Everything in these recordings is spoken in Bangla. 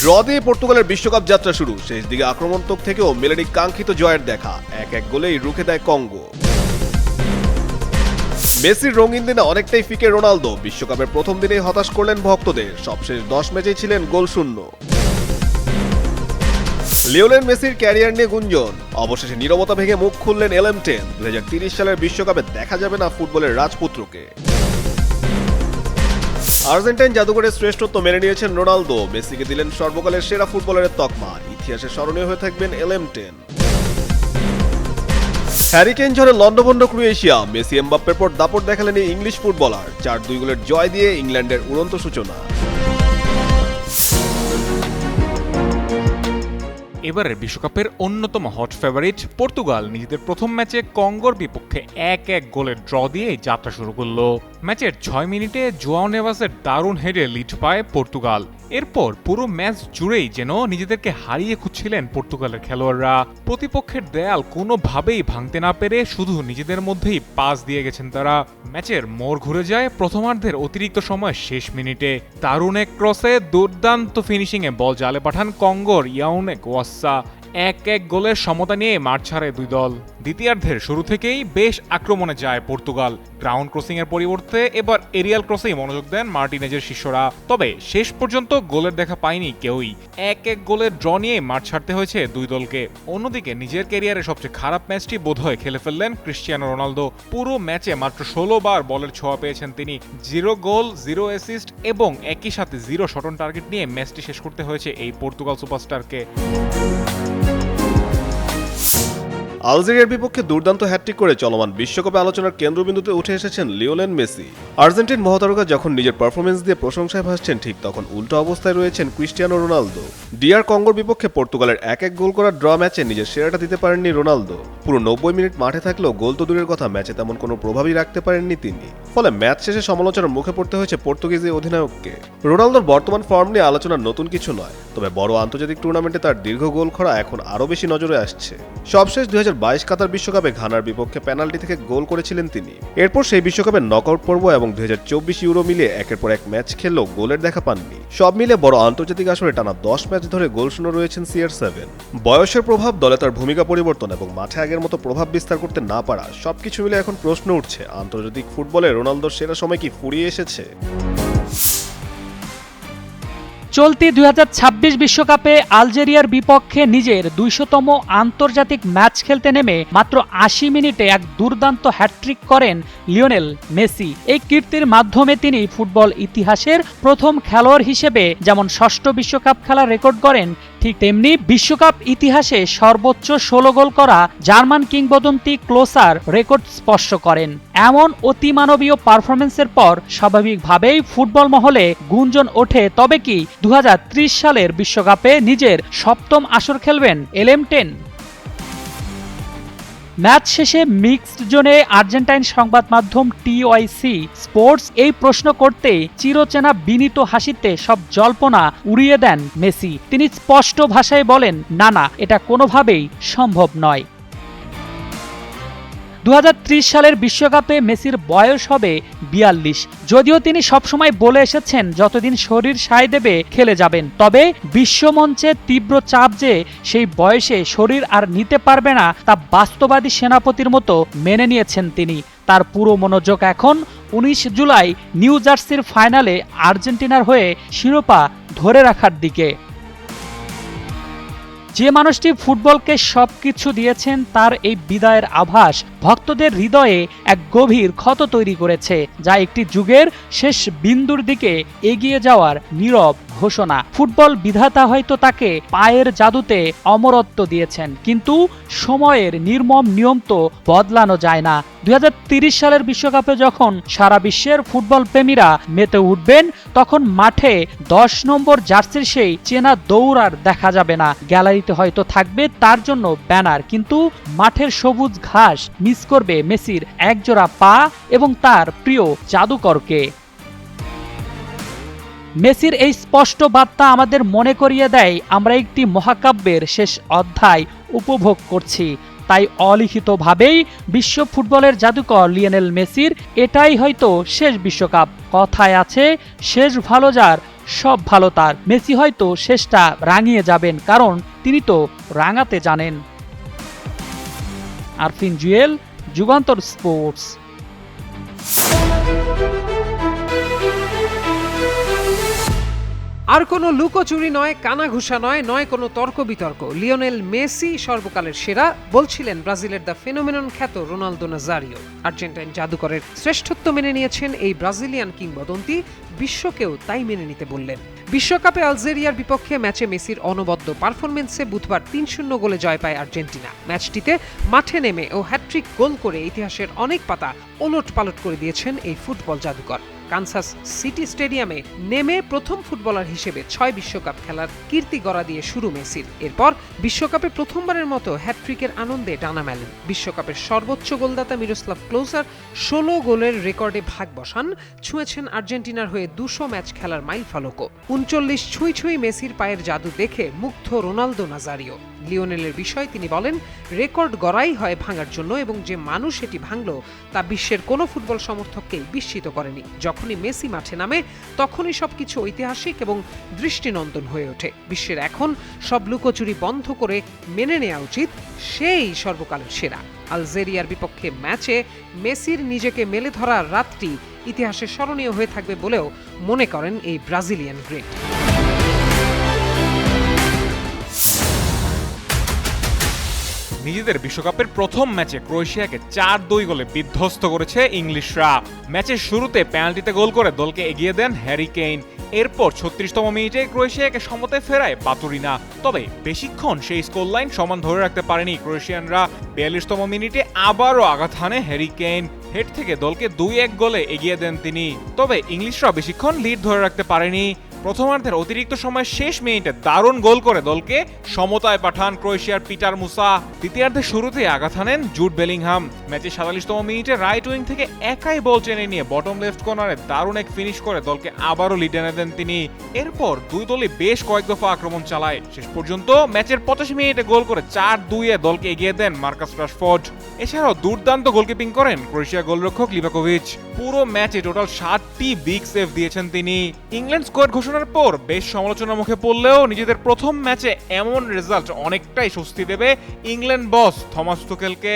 ড্র দিয়ে পর্তুগালের বিশ্বকাপ যাত্রা শুরু। শেষ দিকে আক্রমণাত্মক থেকেও মেলেনি কাঙ্ক্ষিত জয়ের দেখা। 1-1 গোলেই রুখে দেয় কঙ্গো। মেসির রঙিন দিনে অনেকটাই ফিকে রোনালদো। বিশ্বকাপের প্রথম দিনেই হতাশ করলেন ভক্তদের। সবশেষ 10 ম্যাচেই ছিলেন গোলশূন্য। লিওনেল মেসির ক্যারিয়ার নিয়ে গুঞ্জন। অবশেষে নীরবতা ভেঙে মুখ খুললেন এলএম10। 2030 সালের বিশ্বকাপে দেখা যাবে না ফুটবলের রাজপুত্রকে। আর্জেন্টাইন জাদুঘরের শ্রেষ্ঠত্ব মেনে নিয়েছেন রোনালদো। মেসিকে দিলেন সর্বকালের সেরা ফুটবলারের তকমা। ইতিহাসে স্মরণীয় হয়ে থাকবেন এলএম10। হ্যারি কেইন ঝড়ে লন্ডভন্ড ক্রোয়েশিয়া। মেসি এমবাপ্পের পর দাপট দেখালেন এই ইংলিশ ফুটবলার। 4-2 গোলের জয় দিয়ে ইংল্যান্ডের উড়ন্ত সূচনা। এবারের বিশ্বকাপের অন্যতম হট ফেভারিট পর্তুগাল নিজেদের প্রথম ম্যাচে কঙ্গোর বিপক্ষে 1-1 গোলের ড্র দিয়ে যাত্রা শুরু করল। ম্যাচের 6 মিনিটে জোয়াও নেভাসের দারুণ হেডে লিড পায় পর্তুগাল। এরপর পুরো ম্যাচ জুড়েই যেন নিজেদেরকে হারিয়ে খুঁজছিলেন পর্তুগালের খেলোয়াড়রা। প্রতিপক্ষের দেয়াল কোনোভাবেই ভাঙতে না পেরে শুধু নিজেদের মধ্যেই পাস দিয়ে গেছেন তারা। ম্যাচের মোড় ঘুরে যায় প্রথমার্ধের অতিরিক্ত সময় শেষ মিনিটে। দারুণ এক ক্রসে দুর্দান্ত ফিনিশিংয়ে বল জালে পাঠান কঙ্গোর ইয়াউনেক ওয়াসা। 1-1 গোলের সমতা নিয়ে মাঠ ছাড়ে দুই দল। দ্বিতীয়ার্ধের শুরু থেকেই বেশ আক্রমণে যায় পর্তুগাল। গ্রাউন্ড ক্রসিং এর পরিবর্তে এবার এরিয়াল ক্রসেই মনোযোগ দেন মার্টিনেজের শিষ্যরা। তবে শেষ পর্যন্ত গোলের দেখা পায়নি কেউই। 1-1 গোলের ড্র নিয়ে মাঠ ছাড়তে হয়েছে দুই দলকে। অন্যদিকে নিজের ক্যারিয়ারে সবচেয়ে খারাপ ম্যাচটি বোধহয় খেলে ফেললেন ক্রিশ্চিয়ানো রোনালদো। পুরো ম্যাচে মাত্র 16 বার বলের ছোঁয়া পেয়েছেন তিনি। 0 গোল, 0 অ্যাসিস্ট এবং একই সাথে 0 শট অন টার্গেট নিয়ে ম্যাচটি শেষ করতে হয়েছে এই পর্তুগাল সুপারস্টারকে। আলজেরিয়ার বিপক্ষে দুর্দান্ত হ্যাটট্রিক করে চলমান বিশ্বকাপে আলোচনার কেন্দ্রবিন্দুতে উঠে এসেছেন লিওনেল মেসি। আর্জেন্টিন মহাতারকা যখন নিজের পারফরমেন্স দিয়ে প্রশংসায় ভাসছেন, ঠিক তখন উল্টো অবস্থায় রয়েছেন ক্রিশ্চিয়ানো রোনালদো। ডিআর কঙ্গোর বিপক্ষে পর্তুগালের 1-1 গোল করা ড্র ম্যাচে নিজের সেরাটা দিতে পারেননি রোনালদো। পুরো 90 মিনিট মাঠে থাকলেও গোল তো দূরের কথা, ম্যাচে তেমন কোনো প্রভাবই রাখতে পারেননি তিনি। ফলে ম্যাচ শেষে সমালোচনার মুখে পড়তে হয়েছে পর্তুগিজ অধিনায়ককে। রোনালদোর বর্তমান ফর্ম নিয়ে আলোচনা নতুন কিছু নয়, তবে বড় আন্তর্জাতিক টুর্নামেন্টে তার দীর্ঘ গোল খরা এখন আরও বেশি নজরে আসছে। সবশেষ 2022 কাতার বিশ্বকাপে ঘানার বিপক্ষে পেনাল্টি থেকে গোল করেছিলেন তিনি। এরপর সেই বিশ্বকাপের নকআউট পর্ব এবং 2024 ইউরো মিলিয়ে একের পর এক ম্যাচ খেললেও গোলের দেখা পাননি। সব মিলে বড় আন্তর্জাতিক আসরে টানা 10 ম্যাচ ধরে গোলশূন্য রয়েছেন CR7। বয়সের প্রভাব, দলে তার ভূমিকা পরিবর্তন এবং মাঠে আগের মতো প্রভাব বিস্তার করতে না পারা, সবকিছু মিলে এখন প্রশ্ন উঠছে, আন্তর্জাতিক ফুটবলে রোনালদোর সেরা সময় কি ফুরিয়ে এসেছে? চলতি 2026 বিশ্বকাপে আলজেরিয়ার বিপক্ষে নিজের 200তম আন্তর্জাতিক ম্যাচ খেলতে নেমে মাত্র 80 মিনিটে এক দুর্দান্ত হ্যাটট্রিক করেন লিওনেল মেসি। এই কীর্তির মাধ্যমে তিনি ফুটবল ইতিহাসের প্রথম খেলোয়াড় হিসেবে যেমন 6ষ্ঠ বিশ্বকাপ খেলা রেকর্ড করেন, ঠিক তেমনি বিশ্বকাপ ইতিহাসে সর্বোচ্চ 16 গোল করা জার্মান কিংবদন্তি ক্লোসার রেকর্ড স্পর্শ করেন। এমন অতিমানবীয় পারফরমেন্সের পর স্বাভাবিকভাবেই ফুটবল মহলে গুঞ্জন ওঠে, তবে কি 2030 সালের বিশ্বকাপে নিজের 7ম আসর খেলবেন এলএম10? ম্যাচ শেষে মিক্সড জোনে আর্জেন্টাইন সংবাদ মাধ্যম TYC স্পোর্টস এই প্রশ্ন করতেই চিরচেনা বিনীত হাসিতে সব জল্পনা উড়িয়ে দেন মেসি। তিনি স্পষ্ট ভাষায় বলেন, না, এটা কোনোভাবেই সম্ভব নয়। 2030 সালের বিশ্বকাপে মেসির বয়স হবে 42। যদিও তিনি সবসময় বলে এসেছেন যতদিন শরীর সায় দেবে খেলে যাবেন, তবে বিশ্বমঞ্চে তীব্র চাপ যে সেই বয়সে শরীর আর নিতে পারবে না তা বাস্তববাদী সেনাপতির মতো মেনে নিয়েছেন তিনি। তার পুরো মনোযোগ এখন 19 জুলাই নিউ জার্সির ফাইনালে আর্জেন্টিনার হয়ে শিরোপা ধরে রাখার দিকে। যে মানুষটি ফুটবলকে সবকিছু দিয়েছেন, তার এই বিদায়ের আভাস ভক্তদের হৃদয়ে এক গভীর ক্ষত তৈরি করেছে, যা একটি যুগের শেষ বিন্দুর দিকে এগিয়ে যাওয়ার নীরব ঘোষণা। ফুটবল বিধাতা হয়তো তাকে পায়ের জাদুতে অমরত্ব দিয়েছেন, কিন্তু সময়ের নির্মম নিয়ম তো বদলানো যায় না। 2030 সালের বিশ্বকাপে যখন সারা বিশ্বের ফুটবল প্রেমীরা মেতে উঠবেন, তখন মাঠে 10 নম্বর জার্সির সেই চেনা দৌড় আর দেখা যাবে না। গ্যালারিতে হয়তো থাকবে তার জন্য ব্যানার, কিন্তু মাঠের সবুজ ঘাস মিস করবে মেসির একজোড়া পা এবং তার প্রিয় জাদুকরকে। মেসির এই স্পষ্ট বার্তা আমাদের মনে করিয়ে দেয় আমরা একটি মহাকাব্যের শেষ অধ্যায় উপভোগ করছি। তাই অলিখিতভাবেই বিশ্ব ফুটবলের জাদুকর লিওনেল মেসির এটাই হয়তো শেষ বিশ্বকাপ। কথায় আছে, শেষ ভালো যার সব ভালো তার। মেসি হয়তো শেষটা রাঙিয়ে যাবেন, কারণ তিনি তো রাঙাতে জানেন। আরফিন জুয়েল, যুগান্তর স্পোর্টস। আর কোনো লুকোচুরি নয়, কানাঘুষা নয়, নয় কোনো তর্ক বিতর্ক। লিওনেল মেসি সর্বকালের সেরা বলছিলেন ব্রাজিলের দ্য ফেনোমেনন খ্যাত রোনালদো নাজারিও। আর্জেন্টাইন জাদুকরের শ্রেষ্ঠত্ব মেনে নিয়েছেন এই ব্রাজিলিয়ান কিংবদন্তি, বিশ্বকেও তাই মেনে নিতে বললেন। বিশ্বকাপে আলজেরিয়ার বিপক্ষে ম্যাচে মেসির অনবদ্য পারফরমেন্সে বুধবার ৩-০ গোলে জয় পায় আর্জেন্টিনা। ম্যাচটিতে মাঠে নেমে ও হ্যাট্রিক গোল করে ইতিহাসের অনেক পাতা ওলটপালট করে দিয়েছেন এই ফুটবল জাদুকর। কানসাস সিটি স্টেডিয়ামে নেমে প্রথম ফুটবলার হিসেবে ৬ বিশ্বকাপ খেলার কীর্তি গড়া দিয়ে শুরু মেসির। এরপর বিশ্বকাপে প্রথমবারের মতো হ্যাট্রিকের আনন্দে ডানা মেলেন। বিশ্বকাপের সর্বোচ্চ গোলদাতা মিরোস্লাভ ক্লোজার ১৬ গোলের রেকর্ডে ভাগ বসান। ছুঁয়েছেন আর্জেন্টিনার হয়ে ২০০ ম্যাচ খেলার মাইল ফলকও। ৩৯ ছুঁই ছুঁই মেসির পায়ের জাদু দেখে মুগ্ধ রোনালদো নাজারিও। লিওনেলের বিষয় তিনি বলেন, রেকর্ড গড়াই হয় ভাঙার জন্য, এবং যে মানুষ এটি ভাঙল তা বিশ্বের কোনো ফুটবল সমর্থককেই বিস্মিত করেনি। যখনই মেসি মাঠে নামে তখনই সবকিছু ঐতিহাসিক এবং দৃষ্টিনন্দন হয়ে ওঠে। বিশ্বের এখন সব লুকোচুরি বন্ধ করে মেনে নেওয়া উচিত সেই সর্বকালের সেরা। আলজেরিয়ার বিপক্ষে ম্যাচে মেসির নিজেকে মেলে ধরার রাতটি ইতিহাসে স্মরণীয় হয়ে থাকবে বলেও মনে করেন এই ব্রাজিলিয়ান গ্রেট। নিজেদের বিশ্বকাপের প্রথম ম্যাচে ক্রোয়েশিয়াকে ৪-২ গোলে বিধ্বস্ত করেছে ইংলিশরা। ম্যাচের শুরুতে পেনাল্টিতে গোল করে দলকে এগিয়ে দেন হ্যারি কেইন। এরপর ৩৬তম মিনিটে ক্রোয়েশিয়াকে সমতায় ফেরায় বাতুরিনা। তবে বেশিক্ষণ সেই স্কোর লাইন সমান ধরে রাখতে পারেনি ক্রোয়েশিয়ানরা। ৪২তম মিনিটে আবারও আঘাত হানে হ্যারি কেইন। হেড থেকে দলকে ২-১ গোলে এগিয়ে দেন তিনি। তবে ইংলিশরা বেশিক্ষণ লিড ধরে রাখতে পারেনি। প্রথমার্ধের অতিরিক্ত সময় শেষ মিনিটে দারুণ গোল করে দলকে সমতায় পাঠান ক্রোয়েশিয়ার পিটার মুসা। দ্বিতীয়ার্ধের শুরুতে আঘাত হানেন জুড বেলিংহাম। ম্যাচে ৪৭তম মিনিটে রাইট উইং থেকে একাই বল টেনে নিয়ে বটম লেফট কর্নারে দারুণ এক ফিনিশ করে দলকে আবারও লিড এনে দেন তিনি। এরপর দুই দলই বেশ কয়েক দফা আক্রমণ চালায়। শেষ পর্যন্ত ম্যাচের ৮৫ মিনিটে গোল করে ৪-২-এ দলকে এগিয়ে দেন মার্কাস রাশফোর্ড। এছাড়াও দুর্দান্ত গোলকিপিং করেন ক্রোয়েশিয়া গোলরক্ষক লিভাকোভিচ। পুরো ম্যাচে টোটাল ৭টি বিগ সেভ দিয়েছেন তিনি। ইংল্যান্ড স্কোয়াড ঘোষণার পর বেশ সমালোচনার মুখে পড়লেও নিজেদের প্রথম ম্যাচে এমন রেজাল্ট অনেকটাই স্বস্তি দেবে ইংল্যান্ড বস থমাস তুকেলকে।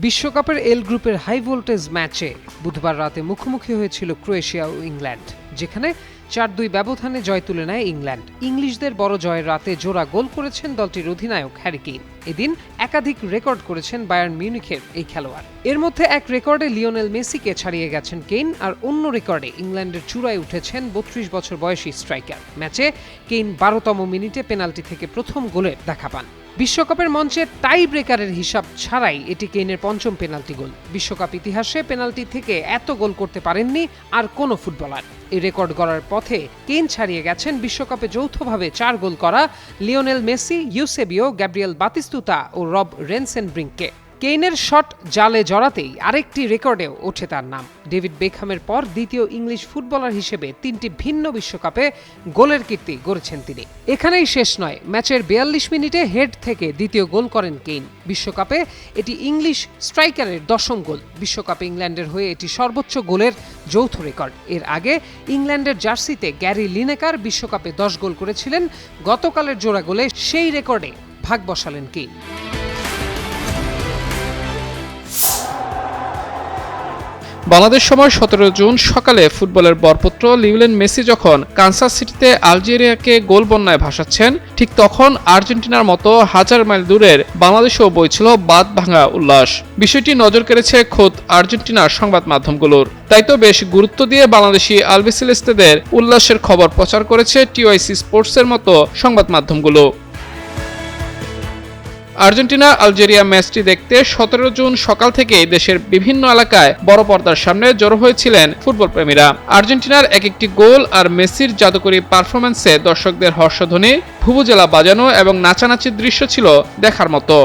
বিশ্বকাপের এল গ্রুপের হাই ভোল্টেজ ম্যাচে বুধবার রাতে মুখোমুখি হয়েছিল ক্রোয়েশিয়া ও ইংল্যান্ড, যেখানে ৪-২ ব্যবধানে জয় তুলে নেয় ইংল্যান্ড। ইংলিশদের বড় জয়ের রাতে জোড়া গোল করেছেন দলটির অধিনায়ক হ্যারি কেইন। এদিন একাধিক রেকর্ড করেছেন বায়ার্ন মিউনিখের এই খেলোয়াড়। এর মধ্যে এক রেকর্ডে লিওনেল মেসিকে ছাড়িয়ে গেছেন কেইন, আর অন্য রেকর্ডে ইংল্যান্ডের চূড়ায় উঠেছেন ৩২ বছর বয়সী স্ট্রাইকার। ম্যাচে কেইন ১২তম মিনিটে পেনাল্টি থেকে প্রথম গোলের দেখা পান। বিশ্বকাপের মঞ্চে টাই ব্রেকারের হিসাব ছাড়াই এটি কেইনের পঞ্চম পেনাল্টি গোল। বিশ্বকাপ ইতিহাসে পেনাল্টি থেকে এত গোল করতে পারেননি আর কোনো ফুটবলার। এই রেকর্ড গড়ার পথে কেইন ছাড়িয়ে গেছেন বিশ্বকাপে যৌথভাবে ৪ গোল করা Lionel Messi, Eusebio, Gabriel Batistuta ও রব রেনসেনব্রিঙ্ককে। কেইনের শট জালে জড়াতেই আরেকটি রেকর্ডেও ওঠে তার নাম। ডেভিড বেকহামের পর দ্বিতীয় ইংলিশ ফুটবলার হিসেবে ৩টি ভিন্ন বিশ্বকাপে গোলের কীর্তি গড়েছেন তিনি। এখানেই শেষ নয়, ম্যাচের ৪২ মিনিটে হেড থেকে দ্বিতীয় গোল করেন কেইন। বিশ্বকাপে এটি ইংলিশ স্ট্রাইকারের ১০ম গোল। বিশ্বকাপে ইংল্যান্ডের হয়ে এটি সর্বোচ্চ গোলের যৌথ রেকর্ড। এর আগে ইংল্যান্ডের জার্সিতে গ্যারি লিনেকার বিশ্বকাপে ১০ গোল করেছিলেন। গতকালের জোড়া গোলে সেই রেকর্ডে ভাগ বসালেন কেইন। বাংলাদেশ সময় ১৭ জুন সকালে ফুটবলের বরপুত্র লিওনেল মেসি যখন কানসাস সিটিতে আলজেরিয়াকে গোল বন্যায় ভাসাচ্ছেন, ঠিক তখন আর্জেন্টিনার মতো হাজার মাইল দূরের বাংলাদেশেও বইছিল বাঁধ ভাঙা উল্লাস। বিষয়টি নজর কেড়েছে খোদ আর্জেন্টিনার সংবাদ মাধ্যমগুলোর। তাই তো বেশ গুরুত্ব দিয়ে বাংলাদেশি আলবিসেলেস্তেদের উল্লাসের খবর প্রচার করেছে টিওআইসি স্পোর্টসের মতো সংবাদ মাধ্যমগুলো। আর্জেন্টিনা আলজেরিয়া ম্যাচটি দেখতে ১৭ জুন সকাল থেকে দেশের বিভিন্ন এলাকায় বড় পর্দার সামনে জড়ো হয়েছিলেন ফুটবল প্রেমীরা। আর্জেন্টিনার এক একটি গোল আর মেসির জাদুকরী পারফরম্যান্সে দর্শকদের হর্ষধ্বনি, ভুবুজেলা বাজানো এবং নাচানাচির দৃশ্য ছিল দেখার মতো।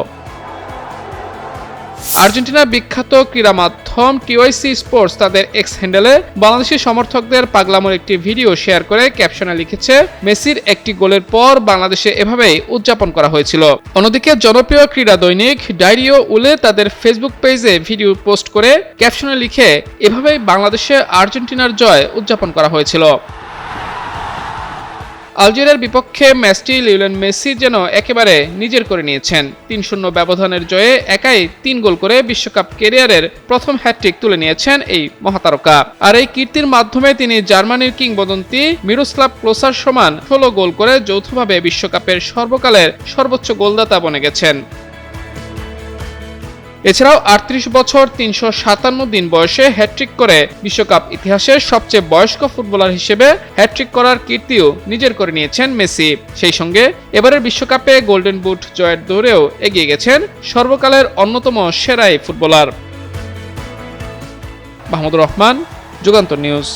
আর্জেন্টিনার বিখ্যাত ক্রীড়া মাধ্যম টিওয়াইসি স্পোর্টস তাদের এক্স হ্যান্ডেলে বাংলাদেশি সমর্থকদের পাগলামোর একটি ভিডিও শেয়ার করে ক্যাপশনে লিখেছে, মেসির একটি গোলের পর বাংলাদেশে এভাবেই উদযাপন করা হয়েছিল। অন্যদিকে জনপ্রিয় ক্রীড়া দৈনিক ডায়রিও উলে তাদের ফেসবুক পেজে ভিডিও পোস্ট করে ক্যাপশনে লিখে, এভাবেই বাংলাদেশে আর্জেন্টিনার জয় উদযাপন করা হয়েছিল। আলজেরিয়ার বিপক্ষে ম্যাচটি লিওনেল মেসি যেন একেবারে নিজের করে নিয়েছেন। ৩-০ ব্যবধানের জয়ে একাই ৩ গোল করে বিশ্বকাপ ক্যারিয়ারের প্রথম হ্যাটট্রিক তুলে নিয়েছেন এই মহাতারকা। আর এই কীর্তির মাধ্যমে তিনি জার্মানির কিংবদন্তি মিরোস্লাভ ক্লোসার সমান ১৬ গোল করে যৌথভাবে বিশ্বকাপের সর্বকালের সর্বোচ্চ গোলদাতা বনে গেছেন। এছাড়াও ৩৮ বছর ৩৫৭ দিন বয়সে হ্যাটট্রিক করে বিশ্বকাপ ইতিহাসের সবচেয়ে বয়স্ক ফুটবলার হিসেবে হ্যাটট্রিক করার কীর্তিও নিজের করে নিয়েছেন মেসি। সেই সঙ্গে এবারের বিশ্বকাপে গোল্ডেন বুট জয়ের দৌড়েও এগিয়ে গেছেন সর্বকালের অন্যতম সেরা এই ফুটবলার। মাহমুদুর রহমান, যুগান্তর নিউজ।